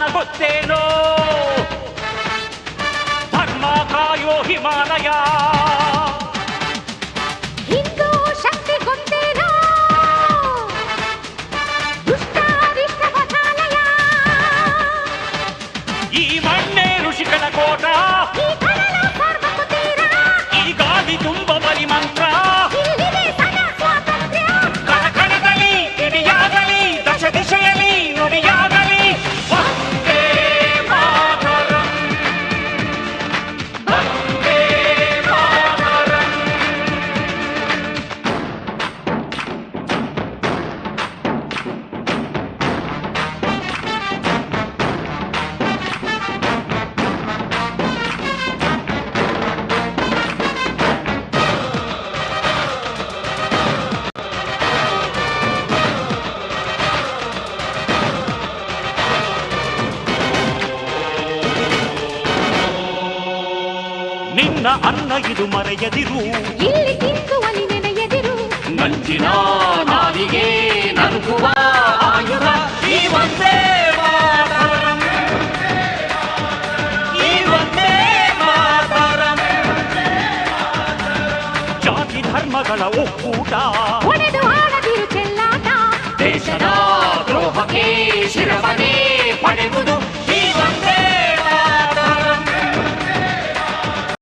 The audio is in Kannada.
ಸ್ಥಾನ ಗೊತ್ತೇನೋ ಧರ್ಮ ಕಾಯೋ ಹಿಮಾಲಯ ಹಿಂದೂ ಶಕ್ತಿ ಗೊತ್ತೇನೋ ದುಷ್ಟಾರಿಷ್ಟ ವಧಾಲಯ ಈ ಮಣ್ಣೆ ಋಷಿಗಳ ಕೋಟ ಈ ಕಡಲ ಸರ್ವಕ್ಕೂ ತೀರ ಈ ಗಾಳಿ ತುಂಬ ಬಲಿ ಮಂತ್ರ ಇಲ್ಲಿದೆ ಸದಾ ಸ್ವಾತಂತ್ರ್ಯ ಕಣಕಣದಲ್ಲಿ ಕಿಡಿಯಾಗಲಿ ದಶ ದಿಶೆಯಲ್ಲಿ ನುಡಿಯಾಗಲಿ ವಂದೇ ಮಾತರಂ ವಂದೇ ಮಾತರಂ ನಿನ್ನ ಅನ್ನ ಇದು ಮರೆಯದಿರು ಇಲ್ಲಿ ತಿಂದುವಲಿ ನೆನೆಯದಿರು ನಂಚಿನ ನಾಲಿಗೆ ನರುಗುವ ಆಯುಧ ಈ ಒಂದೇ ಮಾತರಂ ಈ ಒಂದೇ ಮಾತರಂ ಜಾತಿ ಧರ್ಮಗಳ ಒಕ್ಕೂಟ ಒಡೆದು